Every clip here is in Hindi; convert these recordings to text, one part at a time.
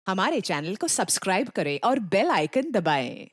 हमारे चैनल को सब्सक्राइब करें और बेल आइकन दबाएं।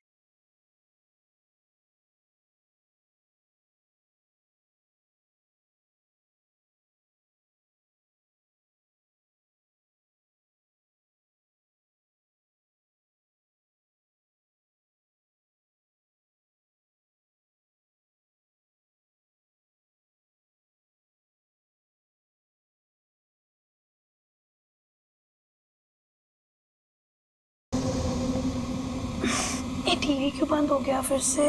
ये टीवी क्यों बंद हो गया फिर से?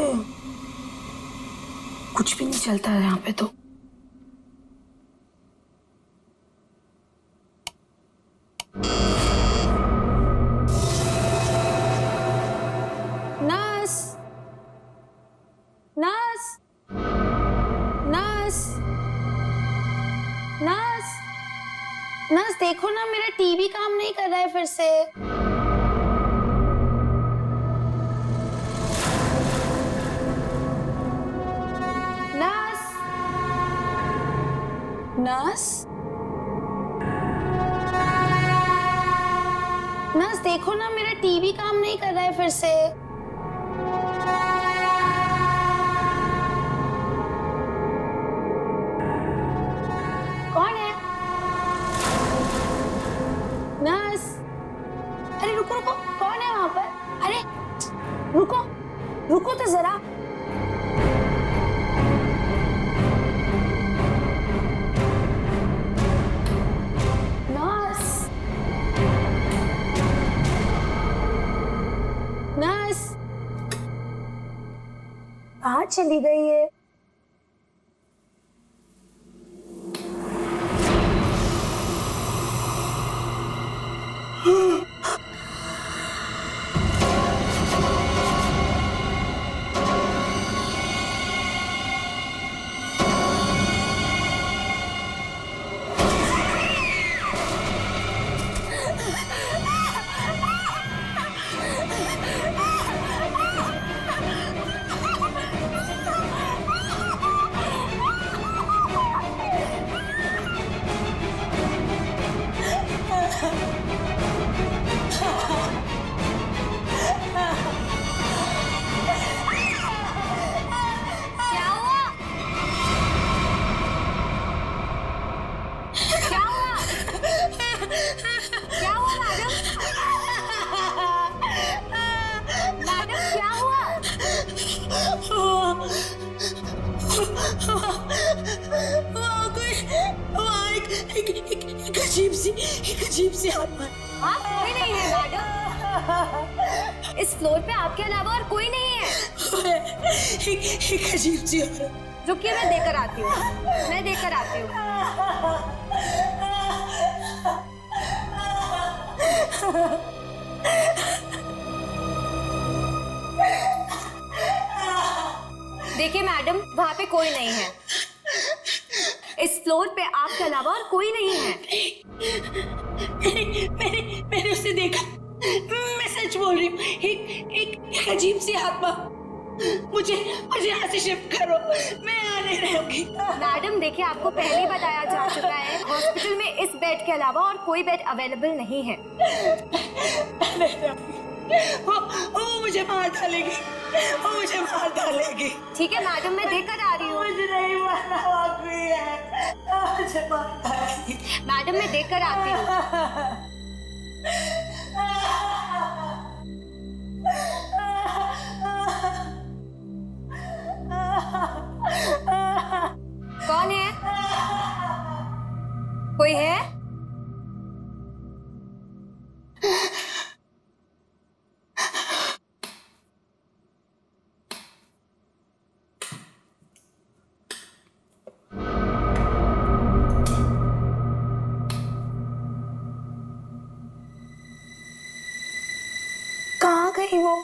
कुछ भी नहीं चलता है यहाँ पे तो। Nurse, nurse, nurse, nurse, nurse देखो ना, मेरा टीवी काम नहीं कर रहा है फिर से। नर्स, नर्स, नर्स देखो ना, मेरा टीवी काम नहीं कर रहा है फिर से। कौन है? नर्स, अरे रुको रुको, कौन है वहां पर? अरे रुको, रुको तो जरा। नर्स, नर्स, कहाँ चली गई है? क्या हुआ? क्या हुआ? क्या हुआ मैडम? मैडम क्या हुआ? एक अजीब सी आत्मा। हाँ, कोई नहीं है मैडम। इस फ्लोर पे आपके अलावा और कोई नहीं है। एक अजीब सी औरत। रुकिए, मैं देकर आती हूँ। मैं देकर आती हूँ। देखिए मैडम, वहाँ पे कोई नहीं है। इस फ्लोर पे आपके अलावा और कोई नहीं है। मैंने उसे देखा। मैं सच बोल रही हूँ। एक अजीब सी आत्मा। मुझे यहाँ से शिफ्ट करो। मैं यहाँ नहीं रहूंगी। मैडम देखिए, आपको पहले ही बताया जा चुका है, हॉस्पिटल में इस बेड के अलावा और कोई बेड अवेलेबल नहीं है। वो मुझे मार डालेगी। वो मुझे मार डालेगी। ठीक है मैडम, मैं देकर आ रही हूँ। मुझे नहीं मारना, वो कोई है। मुझे मार डालेगी। मैडम मैं देकर आती हूँ। कौन है? कोई है? कहाँ गई वो?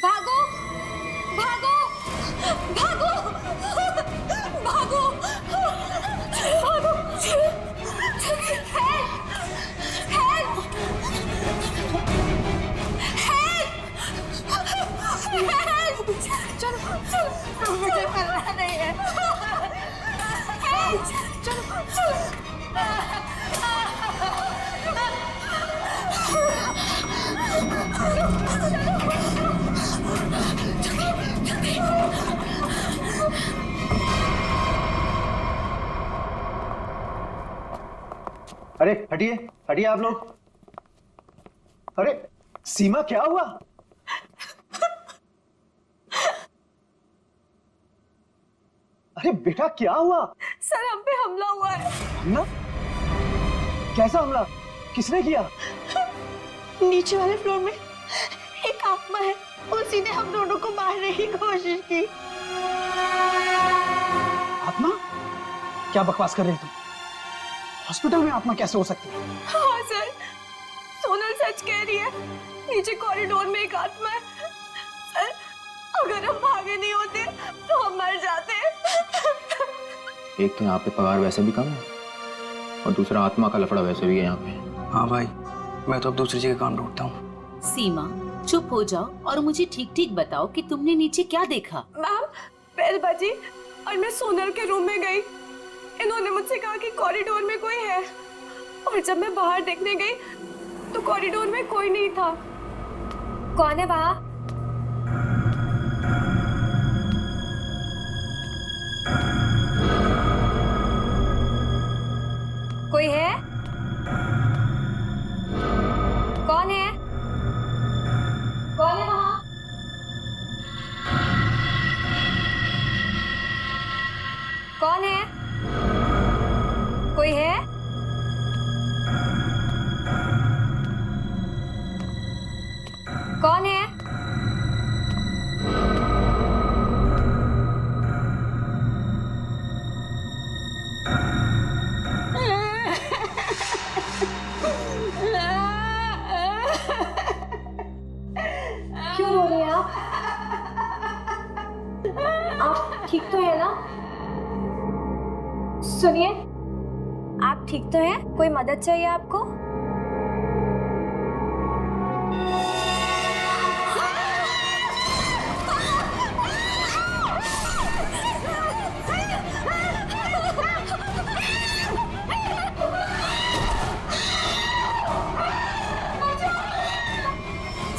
भागो, भागो, भागो, भागो, भागो, हेल्प, हेल्प, हेल्प, चलो, चलो, मुझे मरना नहीं है। चलो, चलो, अरे हटिए हटिए आप लोग। अरे सीमा क्या हुआ? अरे बेटा क्या हुआ? सर हम पे हमला हुआ है। हमला? कैसा हमला? किसने किया? नीचे वाले फ्लोर में एक आत्मा है, उसी ने हम दोनों को मारने की कोशिश की। आत्मा? क्या बकवास कर रही तुम? हॉस्पिटल में आत्मा कैसे हो सकती है? हाँ सर, सोनल सच कह रही है। नीचे कॉरिडोर में एक आत्मा है। सर अगर हम भागे नहीं होते तो हम मर जाते। एक तो यहाँ पे पगार वैसे भी कम है और दूसरा आत्मा का लफड़ा वैसे भी है यहाँ पे। हाँ भाई, मैं तो अब दूसरी जगह काम ढूंढता हूँ। सीमा चुप हो जाओ और मुझे ठीक ठीक बताओ कि तुमने नीचे क्या देखा। मैम बेल बजी और मैं सोनल के रूम में गई। इन्होंने मुझसे कहा कि कॉरिडोर में कोई है, और जब मैं बाहर देखने गई तो कॉरिडोर में कोई नहीं था। कौन है वहाँ? कोई है? कौन है? कौन है वहाँ? कौन है? कोई है? कौन है? क्यों रो रही हैं आप? आप ठीक तो है ना? सुनिए, आप ठीक तो हैं? कोई मदद चाहिए आपको?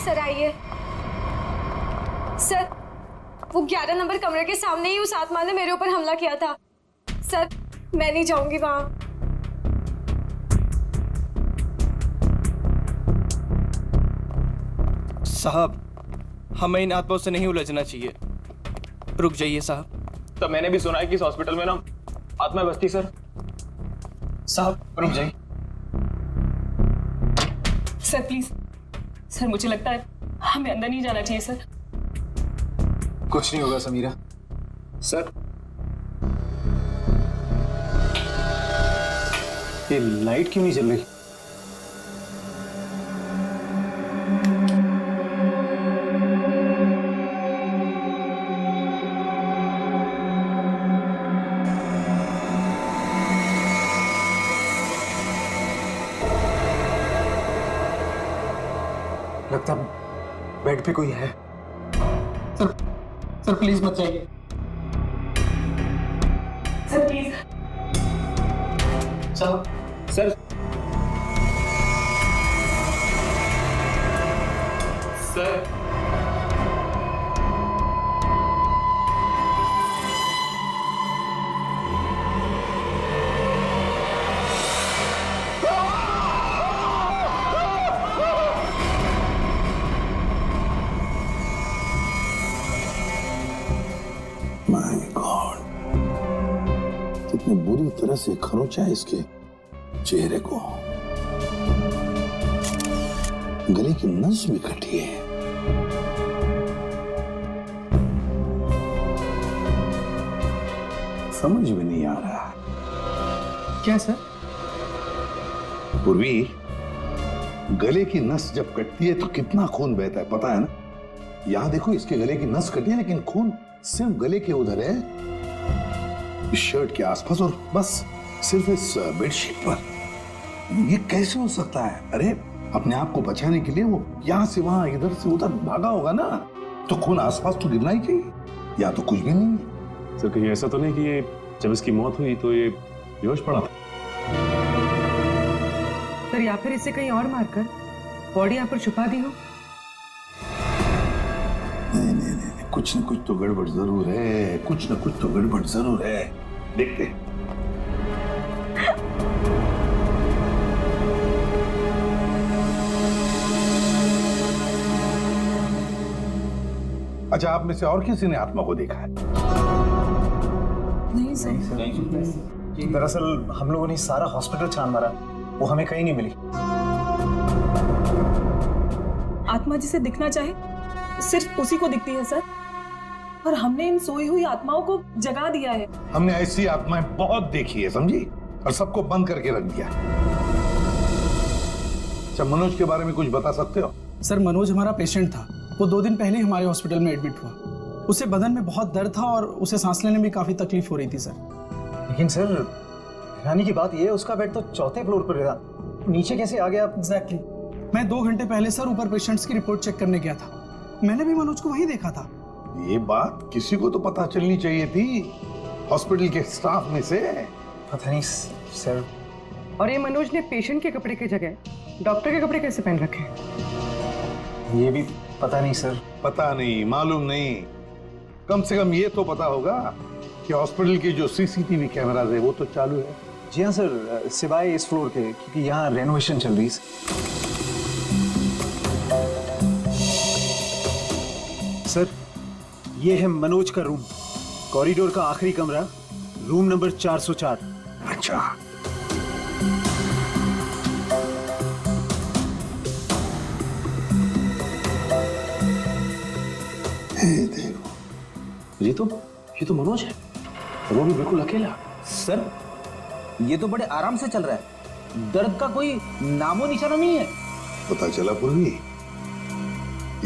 सर आइए। सर वो 11 नंबर कमरे के सामने ही उस आत्मा ने मेरे ऊपर हमला किया था। सर मैं नहीं जाऊंगी वहां। साहब, हमें इन आत्माओं से नहीं उलझना चाहिए। रुक जाइए साहब। तो मैंने भी सुना है कि इस हॉस्पिटल में ना आत्मा बसती सर। साहब रुक जाइए। सर प्लीज, सर मुझे लगता है हमें अंदर नहीं जाना चाहिए सर। कुछ नहीं होगा समीरा। सर ये लाइट क्यों नहीं जल रही? लगता बेड पे कोई है। सर प्लीज मत जाइए। Sir please. साहब सर सर माय गॉड, कितनी बुरी तरह से खरोंचा है इसके चेहरे को। गले की नस भी कटी है। समझ में नहीं आ रहा। क्या सर? पूर्वी, गले की नस जब कटती है तो कितना खून बहता है पता है ना? यहां देखो, इसके गले की नस कटी है लेकिन खून सिर्फ गले के उधर है, इस शर्ट के आसपास, और बस सिर्फ इस बेडशीट पर। ये कैसे हो सकता है? अरे अपने आप को बचाने के लिए वो यहां से वहां इधर से उधर भागा होगा ना, तो खून आसपास तो गिरना ही चाहिए, या तो कुछ भी नहीं है। सर कहीं ऐसा तो नहीं कि ये जब इसकी मौत हुई तो ये बेहोश पड़ा था? सर या फिर इसे कहीं और मारकर बॉडी यहाँ पर छुपा दी हो। नहीं नहीं नहीं, कुछ न कुछ तो गड़बड़ जरूर है, कुछ न कुछ तो गड़बड़ जरूर है। देखते हैं। अच्छा, आप में से और किसी ने आत्मा को देखा है? नहीं सर। दरअसल हम लोगों ने सारा हॉस्पिटल छान मारा, वो हमें कहीं नहीं मिली। आत्मा जिसे दिखना चाहे सिर्फ उसी को दिखती है सर, और हमने इन सोई हुई आत्माओं को जगा दिया है। हमने ऐसी आत्माएं बहुत देखी है, समझी, और सबको बंद करके रख दिया। अच्छा, मनोज के बारे में कुछ बता सकते हो? सर, मनोज हमारा पेशेंट था। वो 2 दिन पहले हमारे हॉस्पिटल में एडमिट हुआ। उसे बदन में बहुत दर्द था और उसे सांस लेने में काफी तकलीफ हो रही थी सर। लेकिन सर, हैरानी की बात यह है उसका बेड तो 4थे फ्लोर पर था, नीचे कैसे आ गया? एग्जैक्टली। मैं 2 घंटे पहले सर ऊपर पेशेंट्स की रिपोर्ट चेक करने गया था। मैंने भी मनोज को वहीं देखा था। ये बात किसी को तो पता चलनी चाहिए थी, हॉस्पिटल के स्टाफ में से। पता नहीं सर। और ये मनोज ने पेशेंट के कपड़े की जगह डॉक्टर के कपड़े कैसे पहन रखे हैं? ये भी पता नहीं सर। पता नहीं, मालूम नहीं, कम से कम ये तो पता होगा कि हॉस्पिटल के जो सीसीटीवी कैमराज है वो तो चालू है। जी हाँ सर, सिवाय इस फ्लोर के, क्योंकि यहाँ रेनोवेशन चल रही है। सर, ये है मनोज का रूम, कॉरिडोर का आखिरी कमरा, रूम नंबर 404। अच्छा, देखो, ये तो मनोज है, वो भी बिल्कुल अकेला। सर, ये तो बड़े आराम से चल रहा है, दर्द का कोई नामो निशाना नहीं है। पता चला पूर्वी,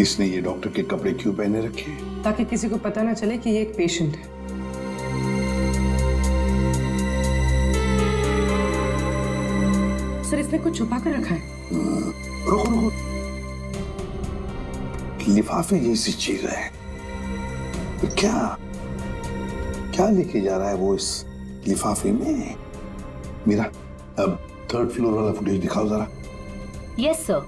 इसने ये डॉक्टर के कपड़े क्यों पहने रखे? ताकि किसी को पता ना चले कि ये एक पेशेंट है। सर, इसने कुछ छुपा कर रखा है। रुको रुको, लिफाफे जैसी चीज है, तो क्या लेके जा रहा है वो इस लिफाफे में? मीरा, अब 3rd फ्लोर वाला फुटेज दिखाओ जरा। Yes sir.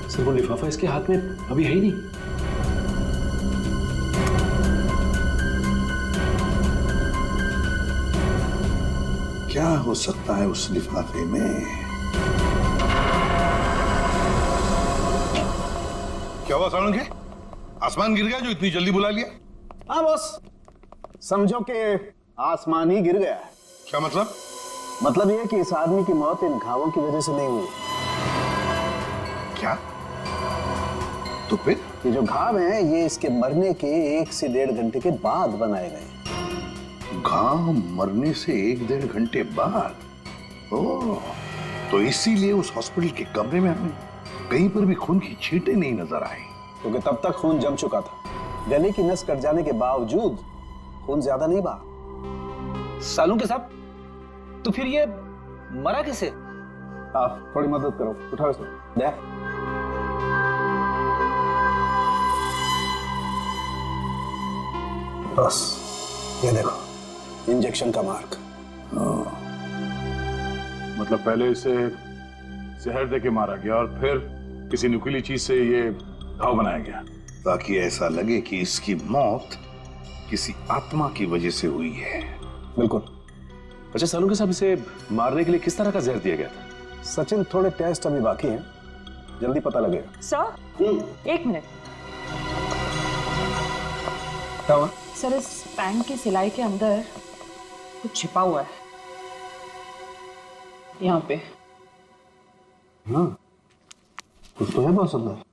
सर, वो लिफाफा इसके हाथ में अभी है ही नहीं। क्या हो सकता है उस लिफाफे में? क्या हुआ सालुंखे? आसमान गिर गया जो इतनी जल्दी बुला लिया? हाँ बॉस, समझो कि आसमान ही गिर गया। क्या मतलब? मतलब ये कि इस आदमी की मौत इन घावों की वजह से नहीं हुई। क्या? तो फिर? ये जो घाव हैं, ये इसके मरने के 1 से 1.5 घंटे के बाद बनाए गए। घाव मरने से 1-1.5 घंटे बाद? ओह, तो इसीलिए उस हॉस्पिटल के कमरे में हमें कहीं पर भी खून की छींटें नहीं नजर आई। क्योंकि तब तक खून जम चुका था। गले की नस कट जाने के बावजूद खून ज्यादा नहीं बहा। सालुंखे साहब, तो फिर ये मरा कैसे? आप थोड़ी मदद करो, उठाओ इसको। दे। बस ये देखो, इंजेक्शन का मार्क। मतलब पहले इसे जहर दे के मारा गया और फिर किसी नुकीली चीज से ये घाव बनाया गया, ताकि ऐसा लगे कि इसकी मौत किसी आत्मा की वजह से हुई है। बिल्कुल। अच्छा सालुंखे साहब, इसे मारने के लिए किस तरह का जहर दिया गया था? सचिन, थोड़े टेस्ट अभी बाकी हैं, जल्दी पता लगेगा। Sir, 1 minute. क्या हुआ? सर, इस पैंट की सिलाई के अंदर कुछ छिपा हुआ है, यहाँ पे। हाँ, कुछ तो है बॉस अंदर।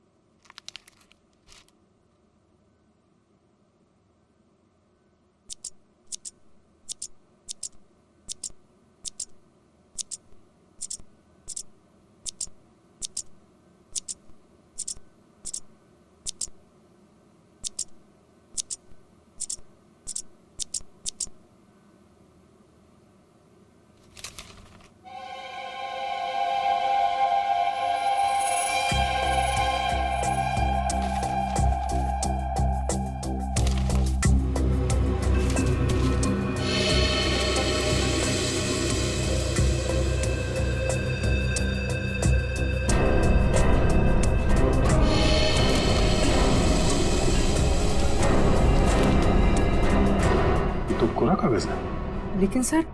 कोरा कागज है। लेकिन सर,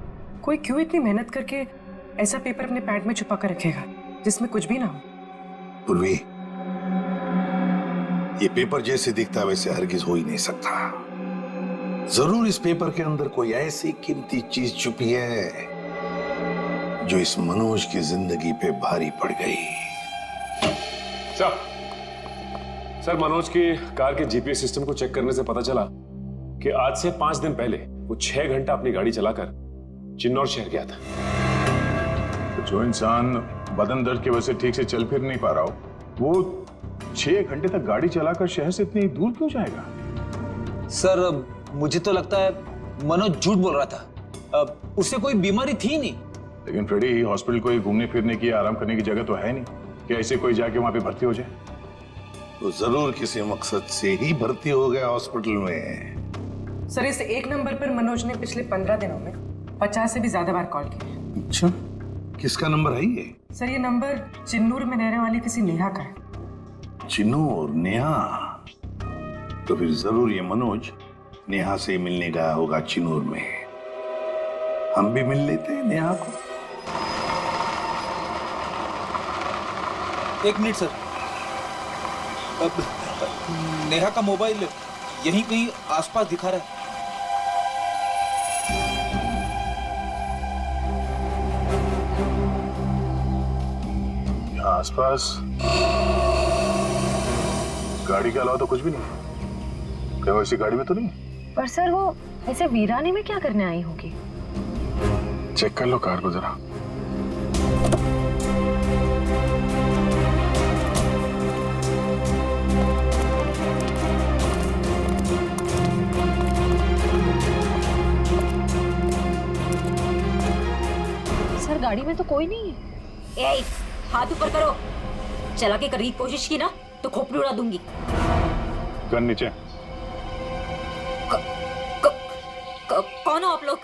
कोई क्यों इतनी मेहनत करके ऐसा पेपर अपने पैंट में छुपा कर रखेगा जिसमें कुछ भी ना हो? पूर्वी, ये पेपर जैसे दिखता है वैसे हरगिज हो ही नहीं सकता। जरूर इस पेपर के अंदर कोई ऐसी कीमती चीज छुपी है जो इस मनोज की जिंदगी पे भारी पड़ गई। सर, मनोज की कार के जीपीएस सिस्टम को चेक करने से पता चला कि आज से 5 दिन पहले वो 6 घंटा अपनी गाड़ी चलाकर चिन्नौर शहर गया था। तो जो इंसान बदन दर्द की वजह से ठीक से चल फिर नहीं पा रहा हो, वो 6 घंटे तक गाड़ी चलाकर शहर से इतनी दूर क्यों जाएगा? सर, मुझे तो लगता है मनोज झूठ बोल रहा था। उसे कोई बीमारी थी नहीं। लेकिन फ्रेडी, हॉस्पिटल कोई घूमने फिरने की, आराम करने की जगह तो है नहीं कि ऐसे कोई जाके वहां पे भर्ती हो जाए। तो जरूर किसी मकसद से ही भर्ती हो गया हॉस्पिटल में। सर, इस एक नंबर पर मनोज ने पिछले 15 दिनों में 50 से भी ज्यादा बार कॉल किया। अच्छा, किसका नंबर है ये? सर, ये नंबर चिन्नूर में रहने वाली किसी नेहा का है। चिन्नूर? नेहा? तो फिर जरूर ये मनोज नेहा से मिलने गया होगा चिन्नूर में। हम भी मिल लेते हैं नेहा को। 1 मिनट सर। अब नेहा का मोबाइल यहीं कहीं आसपास दिखा रहा है। यहाँ आसपास गाड़ी के अलावा तो कुछ भी नहीं। क्या वैसी गाड़ी में तो नहीं? पर सर, वो ऐसे वीराने में क्या करने आई होगी? चेक कर लो कार को जरा। सर, गाड़ी में तो कोई नहीं है। ए, हाथ ऊपर करो। चला के करीब कोशिश की ना तो खोपड़ी उड़ा दूंगी। गन नीचे। कौन हो आप लोग?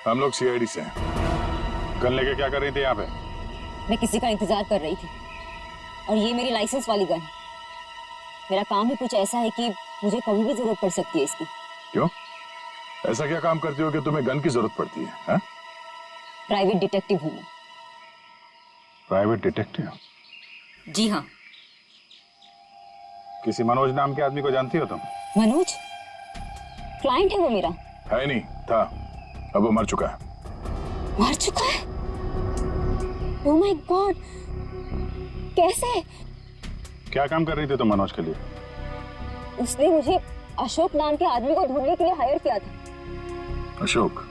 हम लोग सीआईडी से हैं। गन लेके क्या कर रही थी यहाँ पे? मैं किसी का इंतजार कर रही थी और ये मेरी लाइसेंस वाली गन है। मेरा काम ही कुछ ऐसा है कि मुझे कभी भी जरूरत पड़ सकती है इसकी। क्यों? ऐसा क्या काम करती हो कि तुम्हें गन की जरूरत पड़ती है? हा? प्राइवेट डिटेक्टिव हूँ मैं। Private detective? जी हाँ। किसी मनोज नाम के आदमी को जानती हो तुम? मनोज? क्लाइंट है वो मेरा। है नहीं, था। अब वो मर चुका है। मर चुका है? ओह माय गॉड, कैसे? क्या काम कर रही थी तुम मनोज के लिए? उसने मुझे अशोक नाम के आदमी को ढूंढने के लिए हायर किया था। अशोक?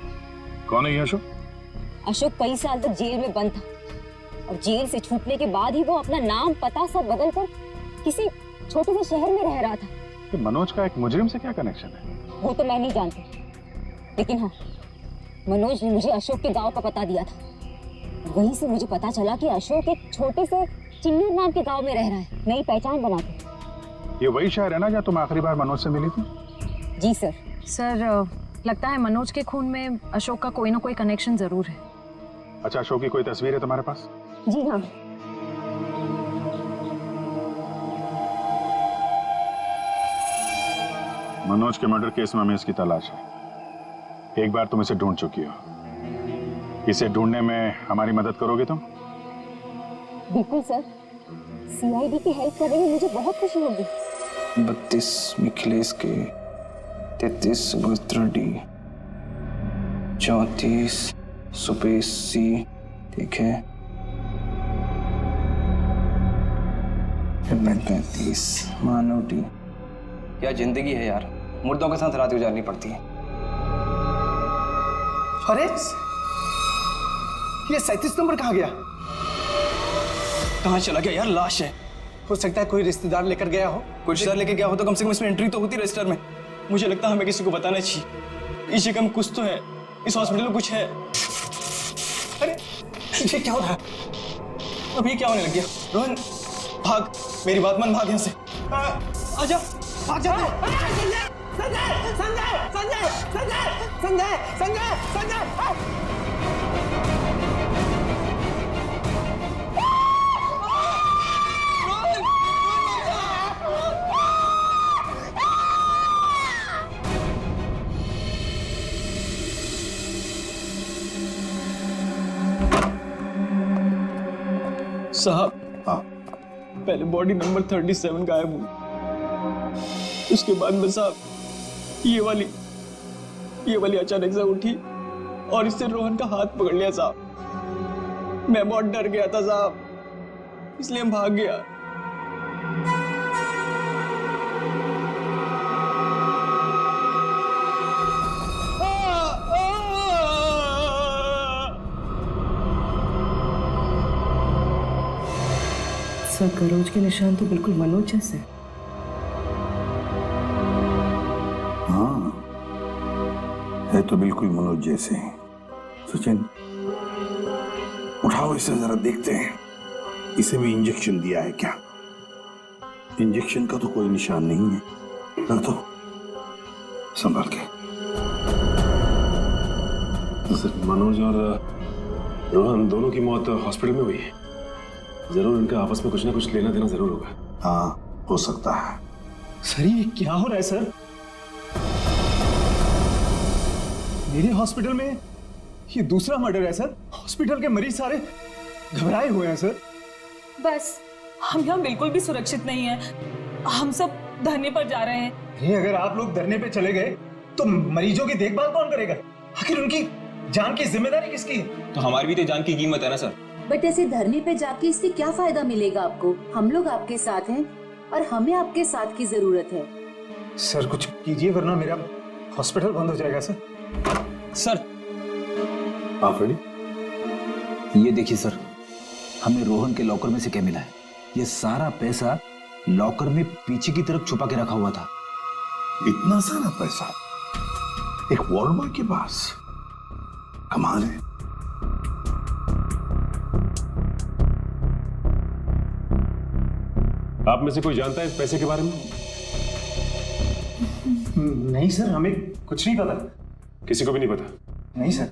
कौन है ये अशोक? अशोक कई साल तक जेल में बंद था और जेल से छूटने के बाद ही वो अपना नाम पता सब बदल कर किसी छोटे से शहर में रह रहा था। कि मनोज का एक मुजरिम से क्या कनेक्शन है? वो तो मैं नहीं जानती, लेकिन हाँ, मनोज ने मुझे अशोक के गांव का पता दिया था। वहीं से मुझे पता चला कि अशोक एक छोटे से चिन्नूर नाम के गांव में रह रहा है, नई पहचान बना के। ये वही शहर है ना जहाँ तुम आखिरी बार मनोज से मिली थी? जी सर। सर, लगता है मनोज के खून में अशोक का कोई ना कोई कनेक्शन जरूर है। अच्छा, अशोक की कोई तस्वीर है तुम्हारे पास? जी हाँ। मनोज के मर्डर केस में हमें इसकी तलाश है। एक बार तुम इसे ढूंढ चुकी हो, इसे ढूंढने में हमारी मदद करोगे तुम? बिल्कुल सर, सीआईडी की हेल्प करने में मुझे बहुत खुशी होगी। 32 मिखिलेश के, 33 सुभद्रा डी, 34 सुपेश सी, ठीक है, 35 मानव डी। क्या जिंदगी है यार, मुर्दों के साथ रात गुजारनी पड़ती है। अरे ये 37 नंबर कहाँ गया? कहाँ चला गया यार? लाश है। हो सकता है कोई रिश्तेदार लेकर गया हो। कोई रिश्तेदार लेके गया हो तो कम से कम इसमें एंट्री तो होती रजिस्टर में। मुझे लगता है हमें किसी को बताना चाहिए। इस जगह में कुछ तो है, इस हॉस्पिटल में कुछ है। अरे ये क्या हो रहा है? अब ये क्या होने लग गया? रोहन भाग, मेरी बात मान, भाग यहाँ से। आजा, भाग जा। संजय! संजय! संजय! संजय! संजय! संजय! संजय! साहब हाँ पहले बॉडी नंबर 37 गायब हुई, उसके बाद में साहब ये वाली अचानक से उठी और इससे रोहन का हाथ पकड़ लिया साहब। मैं बहुत डर गया था साहब, इसलिए हम भाग गया। सर करोज के निशान तो बिल्कुल मनोज जैसे। हाँ है तो बिल्कुल मनोज जैसे। सचिन उठाओ इसे जरा देखते हैं, इसे भी इंजेक्शन दिया है क्या? इंजेक्शन का तो कोई निशान नहीं है। रख दो संभाल के। सर मनोज और रोहन दोनों की मौत हॉस्पिटल में हुई है। जरूर इनका आपस में कुछ ना कुछ लेना देना जरूर होगा। हाँ हो सकता है। सर ये क्या हो रहा है सर? मेरे हॉस्पिटल में ये दूसरा मर्डर है सर। हॉस्पिटल के मरीज सारे घबराए हुए हैं सर। बस हम यहाँ बिल्कुल भी सुरक्षित नहीं है, हम सब धरने पर जा रहे हैं। अरे अगर आप लोग धरने पे चले गए तो मरीजों की देखभाल कौन करेगा? आखिर उनकी जान की जिम्मेदारी किसकी है? तो हमारी भी तो जान की कीमत है ना सर। बट ऐसे धरने पे जाके इससे क्या फायदा मिलेगा आपको? हम लोग आपके साथ हैं और हमें आपके साथ की जरूरत है। सर कुछ कीजिए वरना मेरा हॉस्पिटल बंद हो जाएगा सर। सर आप रेडी? ये देखिए सर, हमें रोहन के लॉकर में से क्या मिला है। ये सारा पैसा लॉकर में पीछे की तरफ छुपा के रखा हुआ था। इतना सारा पैसा एक वार्ड बॉय के पास? कमाल है। आप में से कोई जानता है इस पैसे के बारे में? नहीं सर, हमें कुछ नहीं पता। किसी को भी नहीं पता? नहीं सर।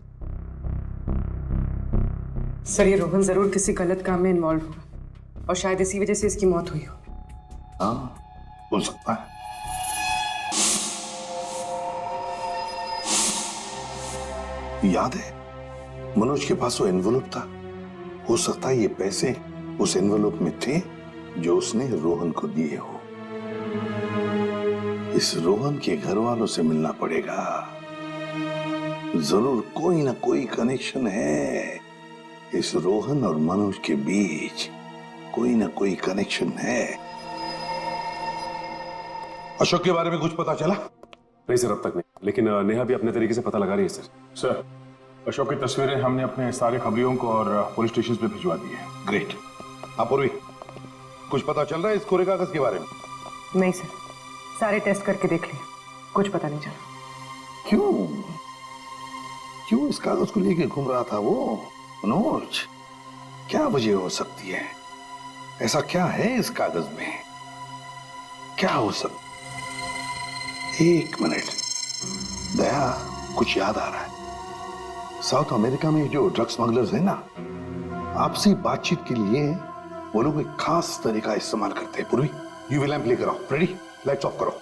सर ये रोहन जरूर किसी गलत काम में इन्वॉल्व हुआ और शायद इसी वजह से इसकी मौत हुई हो। हाँ हो सकता है। याद है मनोज के पास वो एनवेलप था। हो सकता है ये पैसे उस एनवेलप में थे जो उसने रोहन को दिए हो। इस रोहन के घर वालों से मिलना पड़ेगा। जरूर कोई ना कोई कनेक्शन है इस रोहन और मनोज के बीच। कोई ना कोई कनेक्शन है। अशोक के बारे में कुछ पता चला? नहीं सर अब तक नहीं, लेकिन नेहा भी अपने तरीके से पता लगा रही है सर। सर अशोक की तस्वीरें हमने अपने सारे खबरियों को और पुलिस स्टेशन पे भिजवा दी है। ग्रेट। अपूर्वी कुछ पता चल रहा है इस कोरे कागज के बारे में? नहीं सर, सारे टेस्ट करके देख लिए, कुछ पता नहीं चला। क्यों इस कागज को लेके घूम रहा था वो मनोज? क्या वजह हो सकती है? ऐसा क्या है इस कागज में? क्या हो सकता? एक मिनट दया, कुछ याद आ रहा है। साउथ अमेरिका में जो ड्रग स्मगलर्स है ना, आपसी बातचीत के लिए वो लोग एक खास तरीका इस्तेमाल करते हैं। पूर्वी यूवी लैंप लेकर आओ। रेडी? लाइट्स ऑफ करो।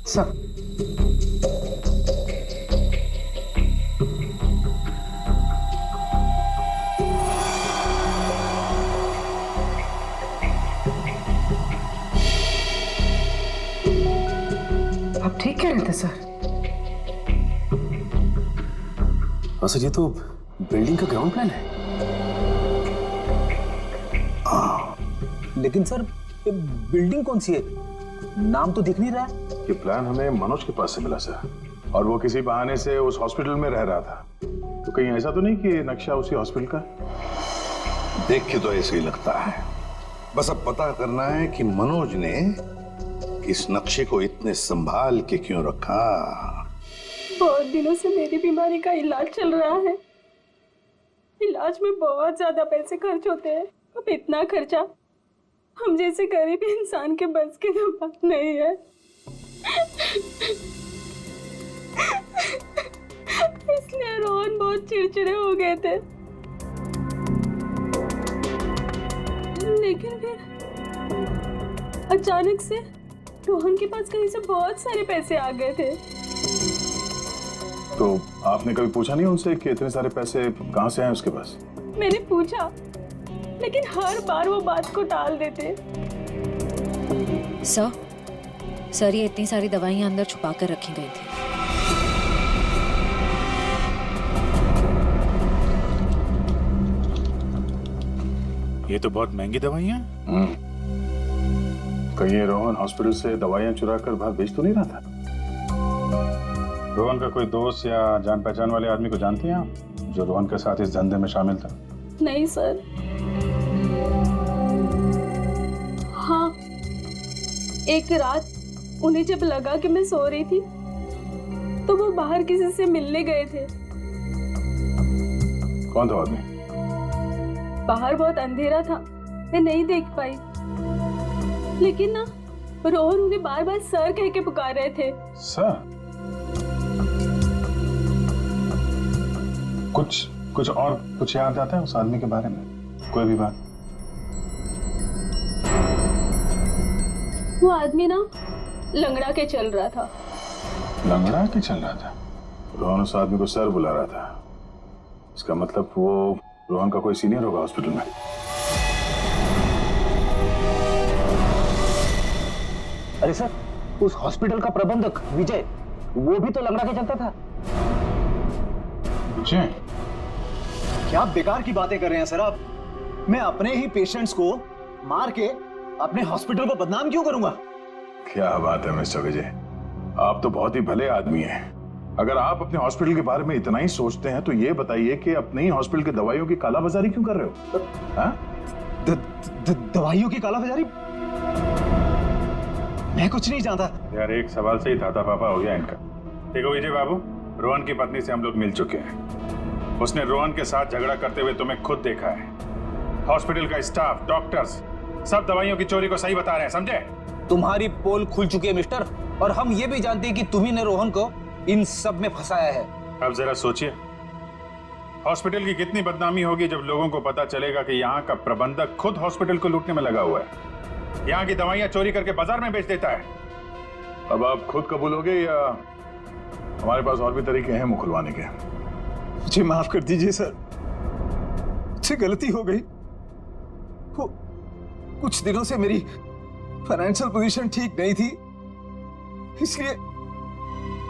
सर आप ठीक कह रहे थे सर। हाँ सर, ये तो बिल्डिंग का ग्राउंड प्लान है। लेकिन सर ये बिल्डिंग कौन सी है? नाम तो दिख नहीं रहा है। ये प्लान हमें मनोज के पास से मिला सर, और वो किसी बहाने से उस हॉस्पिटल में रह रहा था। तो कहीं ऐसा तो नहीं कि नक्शा उसी हॉस्पिटल का? देख के तो ऐसे ही लगता है। बस अब पता करना है कि मनोज ने इस नक्शे को इतने संभाल के क्यों रखा। बहुत दिनों से मेरी बीमारी का इलाज चल रहा है। इलाज में बहुत ज्यादा पैसे खर्च होते हैं। अब इतना खर्चा हम जैसे गरीब इंसान के बस की तो बात नहीं है। इसलिए रोहन बहुत चिड़चिड़े हो गए थे। लेकिन फिर अचानक से रोहन के पास कहीं से बहुत सारे पैसे आ गए थे। तो आपने कभी पूछा नहीं उनसे कि इतने सारे पैसे कहाँ से आए उसके पास? मैंने पूछा, लेकिन हर बार वो बात को टाल देते। सर ये इतनी सारी दवाइयां अंदर छुपा कर रखी गई थी। ये तो बहुत महंगी दवाइयां। कहीं ये रोहन हॉस्पिटल से दवाइयां चुरा कर बाहर बेच तो नहीं रहा था? रोहन का कोई दोस्त या जान पहचान वाले आदमी को जानती हैं आप, जो रोहन के साथ इस धंधे में शामिल था? नहीं सर। हाँ, एक रात उन्हें जब लगा कि मैं सो रही थी तो वो बाहर किसी से मिलने गए थे। कौन था आदमी? बाहर बहुत अंधेरा था, मैं नहीं देख पाई, लेकिन ना रोहन उन्हें बार बार सर कह के पुकार रहे थे। सर? कुछ और कुछ याद आता है उस आदमी के बारे में? कोई भी बात? वो आदमी ना लंगड़ा के चल रहा था। लंगड़ा के चल रहा था? रोहन उस आदमी को सर बुला रहा था। इसका मतलब वो रोहन का कोई सीनियर होगा हॉस्पिटल में। अरे सर, उस हॉस्पिटल का प्रबंधक विजय, वो भी तो लंगड़ा के चलता था। विजय? क्या बेकार की बातें कर रहे हैं सर आप? मैं अपने ही पेशेंट्स को मार के अपने हॉस्पिटल को बदनाम क्यों करूंगा? क्या बात है मिस्टर विजय, आप तो बहुत ही भले आदमी हैं। अगर आप अपने हॉस्पिटल के बारे में इतना ही सोचते हैं तो ये बताइए कि अपने ही हॉस्पिटल की दवाइयों की कालाबाजारी क्यों कर रहे हो? दवाइयों की कालाबाजारी? मैं कुछ नहीं जानता यार। एक सवाल से ही दादा पापा हो गया इनका। देखो विजय बाबू, रोहन की पत्नी से हम लोग मिल चुके हैं। उसने रोहन के साथ झगड़ा करते हुए तुम्हें खुद देखा है। हॉस्पिटल का स्टाफ, डॉक्टर्स सब दवाइयों की चोरी को सही बता रहे हैं, समझे? तुम्हारी पोल खुल चुकी है मिस्टर, और हम ये भी जानते हैं कि तुम्ही ने रोहन को इन सब में फंसाया है। अब जरा सोचिए, हॉस्पिटल की कितनी बदनामी होगी जब लोगों को पता चलेगा कि यहाँ का प्रबंधक खुद हॉस्पिटल को लूटने में लगा हुआ है, यहाँ की दवाइयाँ चोरी करके बाजार में बेच देता है। अब आप खुद कबूलोगे या हमारे पास और भी तरीके हैं मुंह खुलवाने के? मुझे माफ कर दीजिए सर, मुझसे गलती हो गई। वो कुछ दिनों से मेरी फाइनेंशियल पोजीशन ठीक नहीं थी, इसलिए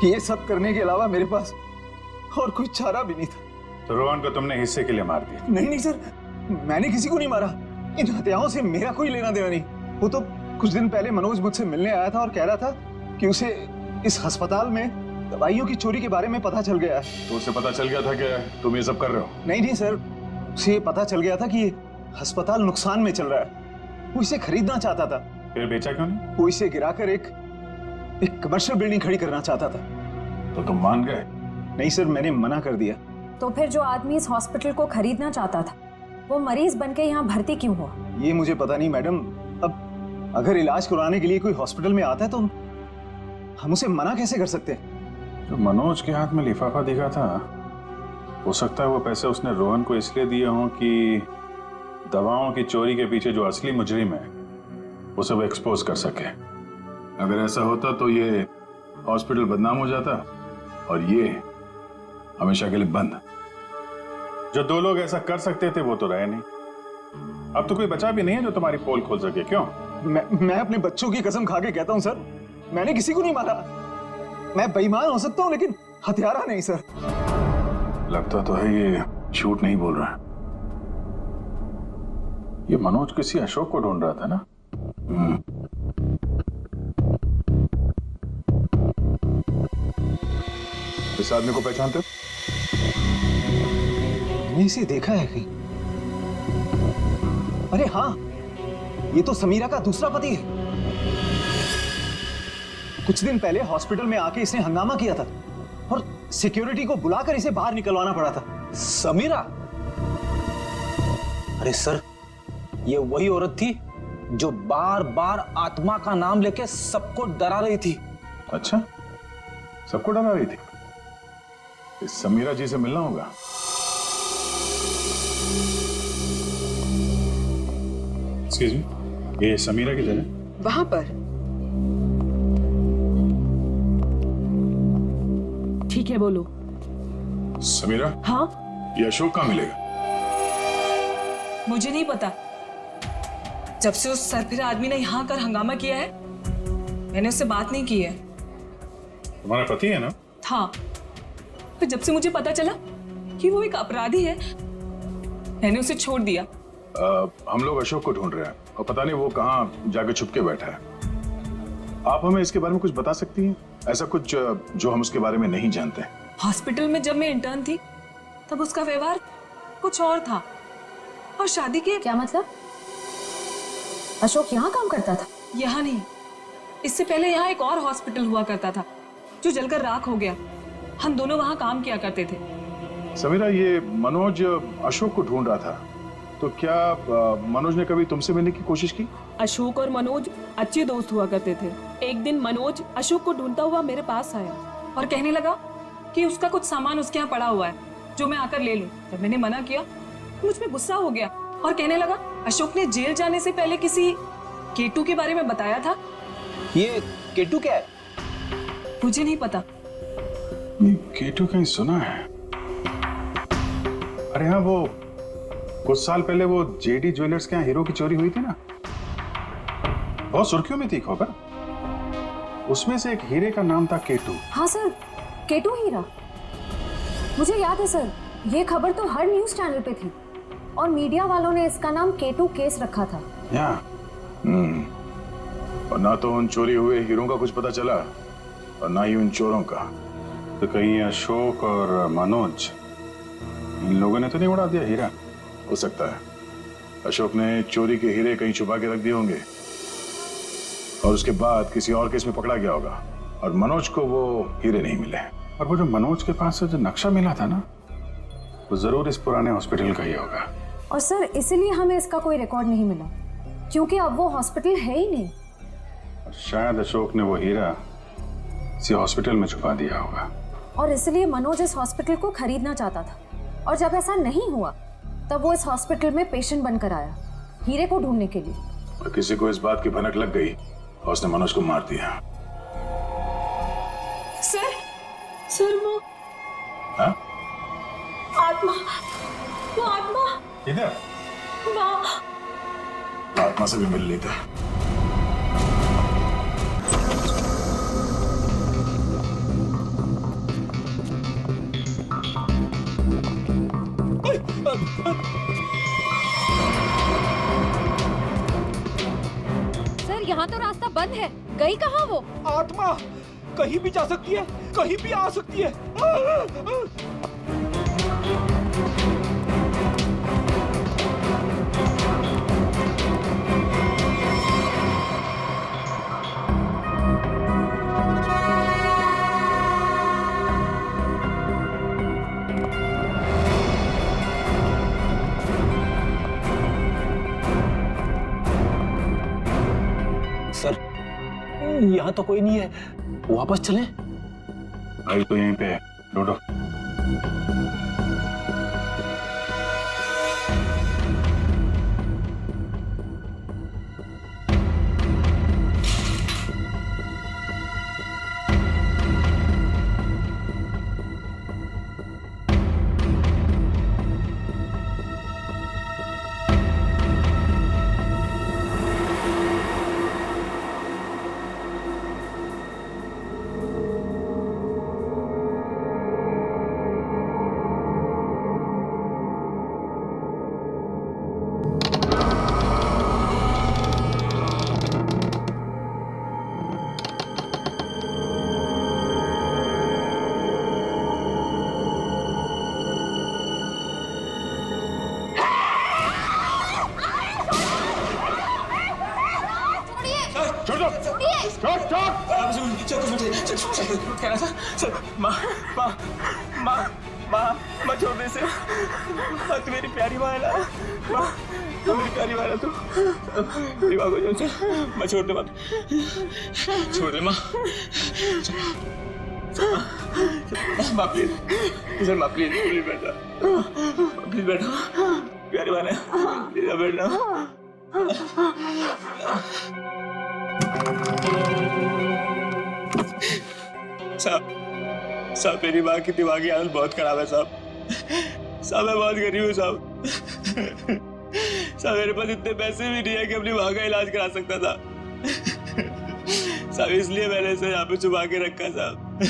ये सब करने के अलावा मेरे पास और कोई चारा भी नहीं था। तो रोहन को तुमने हिस्से के लिए मार दिया? नहीं सर, मैंने किसी को नहीं मारा। इन हत्याओं से मेरा कोई लेना देना नहीं। वो तो कुछ दिन पहले मनोज मुझसे मिलने आया था और कह रहा था कि उसे इस अस्पताल में दवाइयों की चोरी के बारे में पता चल गया है। तो उसे पता चल गया था कि तुम ये सब कर रहे हो? नहीं सर, उसे ये पता चल गया था कि अस्पताल नुकसान में चल रहा है। वो इसे खरीदना चाहता था। फिर बेचा क्यों नहीं? वो इसे गिराकर एक कमर्शियल बिल्डिंग खड़ी करना चाहता था। तो तुम मान गए? नहीं सर, मैंने मना कर दिया। तो फिर जो आदमी इस हॉस्पिटल को खरीदना चाहता था, वो मरीज बनके यहाँ भर्ती क्यों हुआ? ये मुझे पता नहीं मैडम। अब अगर इलाज करवाने के लिए कोई हॉस्पिटल में आता है तो हम उसे मना कैसे कर सकते हैं? जो मनोज के हाथ में लिफाफा दिखा था, हो सकता है वो पैसे उसने रोहन को इसलिए दिए हों कि दवाओं की चोरी के पीछे जो असली मुजरिम है उसे वो एक्सपोज कर सके। अगर ऐसा होता तो ये हॉस्पिटल बदनाम हो जाता और ये हमेशा के लिए बंद। जो दो लोग ऐसा कर सकते थे वो तो रहे नहीं। अब तो कोई बचा भी नहीं है जो तुम्हारी पोल खोल सके। क्यों? मैं अपने बच्चों की कसम खा के कहता हूं सर, मैंने किसी को नहीं मारा। मैं बेईमान हो सकता हूं लेकिन हत्यारा नहीं सर। लगता तो है ये झूठ नहीं बोल रहा है। ये मनोज किसी अशोक को ढूंढ रहा था ना? इस आदमी को पहचानते हो? मैंने इसे देखा है कहीं। अरे हाँ, ये तो समीरा का दूसरा पति है। कुछ दिन पहले हॉस्पिटल में आके इसने हंगामा किया था और सिक्योरिटी को बुलाकर इसे बाहर निकलवाना पड़ा था। समीरा? अरे सर, ये वही औरत थी जो बार बार आत्मा का नाम लेके सबको डरा रही थी। अच्छा, सबको डरा रही थी? इस समीरा जी से मिलना होगा। एक्सक्यूज मी, ये समीरा की जगह? वहां पर। ठीक है, बोलो। समीरा, हाँ, ये अशोक कहाँ मिलेगा? मुझे नहीं पता। जब से उस सरफिरा आदमी ने यहाँ कर हंगामा किया है, मैंने उससे बात नहीं की है। तुम्हारा पति है ना? था, फिर जब से मुझे पता चला कि वो एक अपराधी है, मैंने उसे छोड़ दिया। हम लोग अशोक को ढूंढ रहे हैं और पता नहीं वो कहाँ जाके छुप के बैठा है। आप हमें इसके बारे में कुछ बता सकती हैं? ऐसा कुछ जो हम उसके बारे में नहीं जानते हैं। हॉस्पिटल में जब मैं इंटर्न थी तब उसका व्यवहार कुछ और था, और शादी के क्या मतलब? अशोक यहाँ काम करता था? यहाँ नहीं, इससे पहले यहाँ एक और हॉस्पिटल हुआ करता था जो जलकर राख हो गया। हम दोनों वहाँ काम किया करते थे। समीरा, ये मनोज अशोक को ढूंढ रहा था, तो क्या मनोज ने कभी तुमसे मिलने की कोशिश की? अशोक और मनोज अच्छे दोस्त हुआ करते थे। एक दिन मनोज अशोक को ढूंढता हुआ मेरे पास आया और कहने लगा कि उसका कुछ सामान उसके यहाँ पड़ा हुआ है जो मैं आकर ले लूं। जब मैंने मना किया तो मुझ में गुस्सा हो गया और कहने लगा अशोक ने जेल जाने से पहले किसी केटू के बारे में बताया था। ये केटू क्या है? मुझे नहीं पता। ये केटू कहीं सुना है। अरे हाँ, वो कुछ साल पहले वो जेडी ज्वेलर्स के यहाँ हीरो की चोरी हुई थी ना, बहुत सुर्खियों में थी खबर। उसमें से एक हीरे का नाम था केटू। हाँ सर, केटू हीरा, मुझे याद है सर। ये खबर तो हर न्यूज चैनल पे थी और मीडिया वालों ने इसका नाम केटू केस रखा था। और ना तो उन चोरी हुए हीरों का कुछ पता चला और ना ही उन चोरों का। तो कहीं अशोक और मनोज, इन लोगों ने तो नहीं उड़ा दिया हीरा? हो सकता है अशोक ने चोरी के हीरे कहीं छुपा के रख दिए होंगे और उसके बाद किसी और केस में पकड़ा गया होगा और मनोज को वो हीरे नहीं मिले। और वो जो मनोज के पास से जो नक्शा मिला था ना, वो जरूर इस पुराने हॉस्पिटल का ही होगा। और सर, इसीलिए हमें इसका कोई रिकॉर्ड नहीं मिला, क्योंकि अब वो हॉस्पिटल है ही नहीं। और शायद अशोक ने वो हीरा इसी हॉस्पिटल में छुपा दिया होगा। और इसलिए मनोज इस हॉस्पिटल को खरीदना चाहता था, और जब ऐसा नहीं हुआ तब वो इस हॉस्पिटल में पेशेंट बनकर आया हीरे को ढूंढने के लिए। और किसी को इस बात की भनक लग गई और उसने मनोज को मार दिया। सर वो हाँ? आत्मा, वो आत्मा इधर आत्मा से भी मिल लेता। सर, यहाँ तो रास्ता बंद है। गई कहाँ वो? आत्मा कहीं भी जा सकती है, कहीं भी आ सकती है। सर, यहाँ तो कोई नहीं है, वापस चलें? आई तो यहीं पे है, ढूंढो। माँ छोड़ दे इसे। माँ तू मेरी प्यारी माँ है ना। माँ तू मेरी प्यारी माँ है तू। मेरी माँ को छोड़, माँ छोड़ दे, माँ छोड़ दे माँ। माँ प्लीज, सर माँ प्लीज, प्लीज बैठा, प्लीज बैठो, प्यारी माँ है, प्लीज बैठना। साहब मेरी माँ की दिमागी हालत बहुत खराब है साहब। साहब मैं बहुत गरीब हूँ साहब। साहब मेरे पास इतने पैसे भी नहीं है कि अपनी माँ का इलाज करा सकता था। साहब इसलिए मैंने इसे यहाँ पे छुपा के रखा साहब।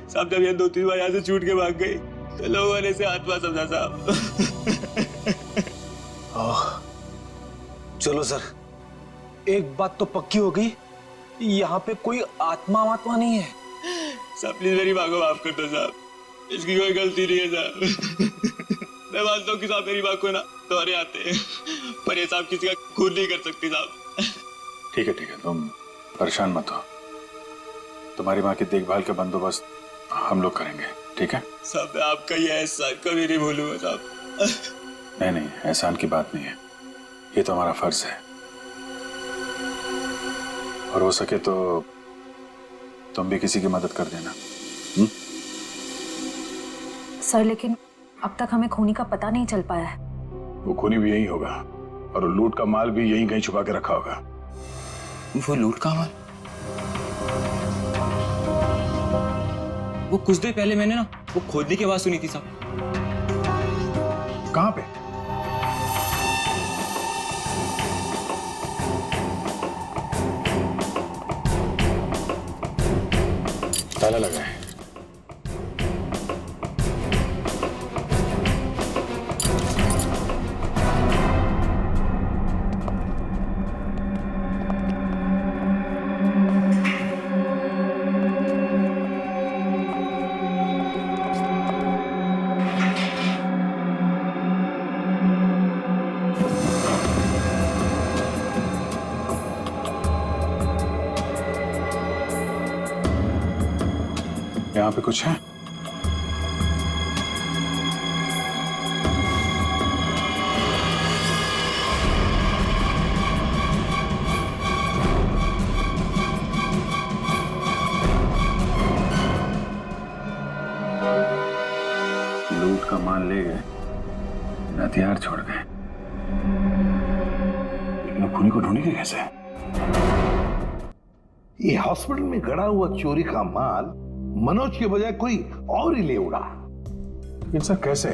साहब जब ये 2-3 बार यहाँ से छूट के भाग गई तो लोगों ने इसे आत्मा समझा साहब। चलो सर, एक बात तो पक्की हो गई, यहाँ पे कोई आत्मा नहीं है। साहब प्लीज मेरी माँ को माफ कर दो साहब, इसकी कोई गलती नहीं है साहब। मैं मानता हूँ कि साहब मेरी माँ को ना दौरे आते हैं, पर ये साहब किसी का खून नहीं कर सकती साहब। ठीक है, तुम परेशान मत हो। तुम्हारी माँ की देखभाल का बंदोबस्त हम लोग करेंगे, ठीक है? साहब मैं आपका ये एहसान कभी नहीं भूलूंगा साहब। नहीं, एहसान की बात नहीं है, ये तो हमारा फर्ज है। और हो सके तो तुम भी किसी की मदद कर देना। सर लेकिन अब तक हमें खूनी का पता नहीं चल पाया है। वो खूनी भी यही होगा और लूट का माल भी यहीं कहीं छुपा के रखा होगा। वो लूट का माल? वो कुछ देर पहले मैंने ना वो खोदने की आवाज सुनी थी साहब। कहाँ पे? ताला लगा है। यहाँ पे कुछ है? लूट का माल ले गए, हथियार छोड़ गए, लेकिन खूनी को ढूंढेंगे कैसे? ये हॉस्पिटल में गड़ा हुआ चोरी का माल मनोज के बजाय कोई और ही ले उड़ा। लेकिन सर कैसे?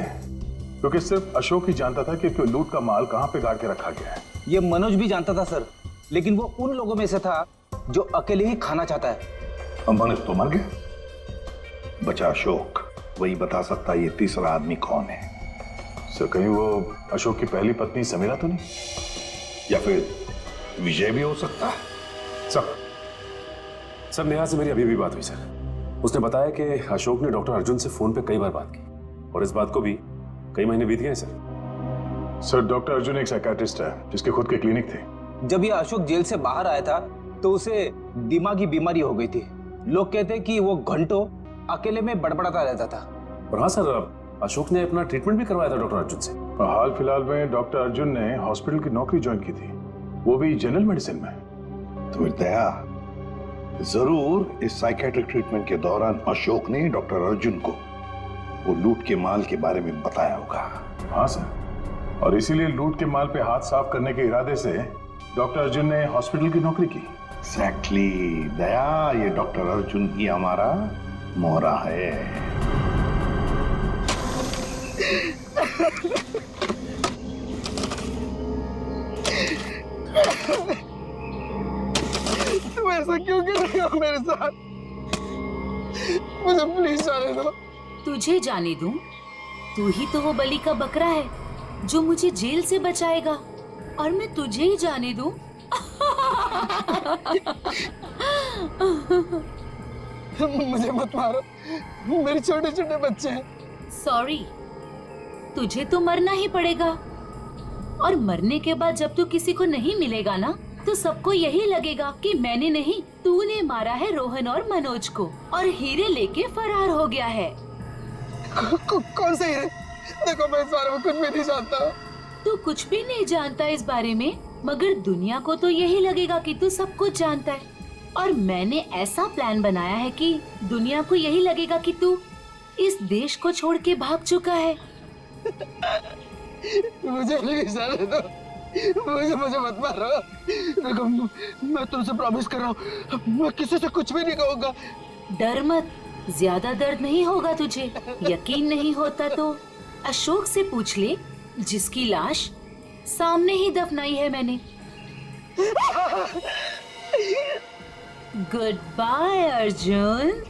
क्योंकि सिर्फ अशोक ही जानता था कि लूट का माल कहां पे गाड़ के रखा गया है। ये मनोज भी जानता था सर, लेकिन वो उन लोगों में से था जो अकेले ही खाना चाहता है। अब मनोज तो मर गया, बचा अशोक। वही बता सकता है ये तीसरा आदमी कौन है। सर कहीं वो अशोक की पहली पत्नी समीरा तो नहीं? या फिर विजय भी हो सकता है। सर नेहा से मेरी अभी भी बात हुई सर। उसने बताया कि अशोक ने डॉक्टर अर्जुन से फोन पे कई बार बात की और इस बात को भी कई महीने बीत गए सर। डॉक्टर अर्जुन एक साइकियाट्रिस्ट है जिसके खुद के क्लिनिक थे। जब ये अशोक जेल से बाहर आया था तो उसे दिमागी बीमारी हो गई थी। लोग कहते कि वो घंटों अकेले में बड़बड़ाता रहता था। और हाँ सर, अशोक ने अपना ट्रीटमेंट भी करवाया था डॉक्टर अर्जुन से। हाल फिलहाल में डॉक्टर अर्जुन ने हॉस्पिटल की नौकरी ज्वाइन की थी, वो भी जनरल मेडिसिन में। तो दया जरूर इस साइकेट्रिक ट्रीटमेंट के दौरान अशोक ने डॉक्टर अर्जुन को वो लूट के माल के बारे में बताया होगा। हाँ सर, और इसीलिए लूट के माल पे हाथ साफ करने के इरादे से डॉक्टर अर्जुन ने हॉस्पिटल की नौकरी की। एग्जैक्टली दया, ये डॉक्टर अर्जुन ही हमारा मोहरा है। तुम ऐसा क्यों कर रहे हो मेरे साथ? मुझे प्लीज जाने दो। तुझे जाने दूं? तू ही तो वो बलि का बकरा है जो मुझे जेल से बचाएगा, और मैं तुझे ही जाने दूं? मुझे मत मारो, मेरे छोटे छोटे बच्चे हैं। सॉरी, तुझे तो मरना ही पड़ेगा, और मरने के बाद जब तू किसी को नहीं मिलेगा ना, तो सबको यही लगेगा कि मैंने नहीं, तूने मारा है रोहन और मनोज को, और हीरे लेके फरार हो गया है। कौन से हीरे? देखो मैं इस बारे में कुछ भी नहीं जानता। तू कुछ भी नहीं जानता इस बारे में, मगर दुनिया को तो यही लगेगा कि तू सब कुछ जानता है, और मैंने ऐसा प्लान बनाया है कि दुनिया को यही लगेगा कि तू इस देश को छोड़ के भाग चुका है। मुझे प्लीज जाने दो, मुझे मत मारो। देखो मैं तुमसे प्रॉमिस कर रहा हूँ, मैं किसी से कुछ भी नहीं कहूँगा। डर मत, ज्यादा दर्द नहीं होगा तुझे। यकीन नहीं होता तो अशोक से पूछ ले, जिसकी लाश सामने ही दफनाई है मैंने। Good bye Arjun.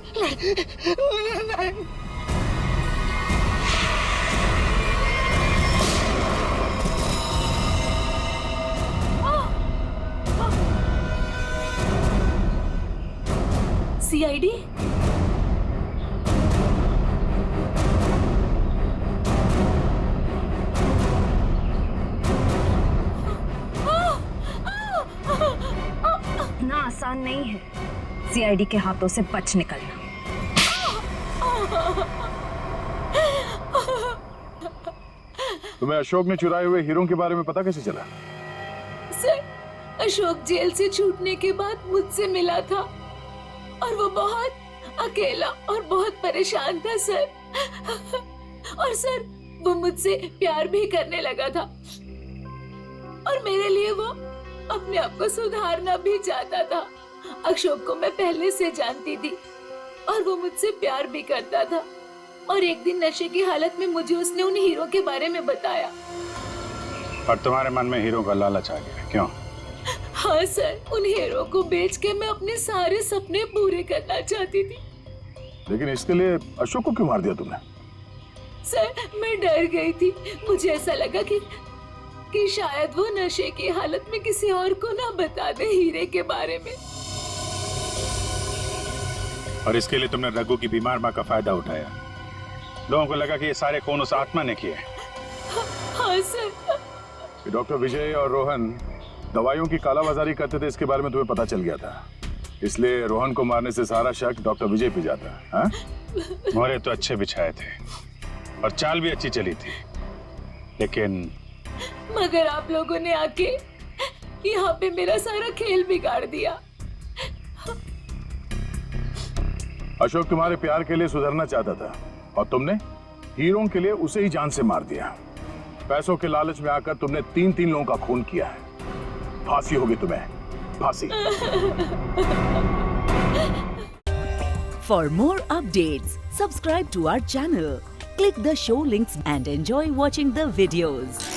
सीआईडी? इतना आसान नहीं है सीआईडी के हाथों से बच निकलना। तुम्हें अशोक ने चुराए हुए हीरों के बारे में पता कैसे चला? सर, अशोक जेल से छूटने के बाद मुझसे मिला था और वो बहुत अकेला और बहुत परेशान था सर। और सर, वो मुझसे प्यार भी करने लगा था और मेरे लिए वो अपने आप को सुधारना भी चाहता था। अशोक को मैं पहले से जानती थी और वो मुझसे प्यार भी करता था। और एक दिन नशे की हालत में मुझे उसने उन हीरो के बारे में बताया। और तुम्हारे मन में हीरो का लालच आ गया, क्यों? हाँ सर, उन हीरो को बेच के मैं अपने सारे सपने पूरे करना चाहती थी। लेकिन इसके लिए अशोक को क्यों मार दिया तुमने? सर, मैं डर गई थी। मुझे ऐसा लगा कि शायद वो नशे की हालत में किसी और को ना बता दे हीरे के बारे में। और इसके लिए तुमने रघु की बीमार माँ का फायदा उठाया। लोगों को लगा कि ये सारे खून उस आत्मा ने किए। हाँ सर। डॉक्टर विजय और रोहन दवाइयों की कालाबाजारी करते थे, इसके बारे में तुम्हें पता चल गया था। इसलिए रोहन को मारने से सारा शक डॉक्टर विजय पे जाता। हाँ? मोहरे तो अच्छे बिछाए थे और चाल भी अच्छी चली थी, लेकिन मगर आप लोगों ने आके यहाँ पे मेरा सारा खेल बिगाड़ दिया। अशोक तुम्हारे प्यार के लिए सुधरना चाहता था और तुमने हीरों के लिए उसे ही जान से मार दिया। पैसों के लालच में आकर तुमने 3 लोगों का खून किया है। फांसी होगी तुम्हें, फांसी। For more updates, subscribe to our channel, click the show links and enjoy watching the videos.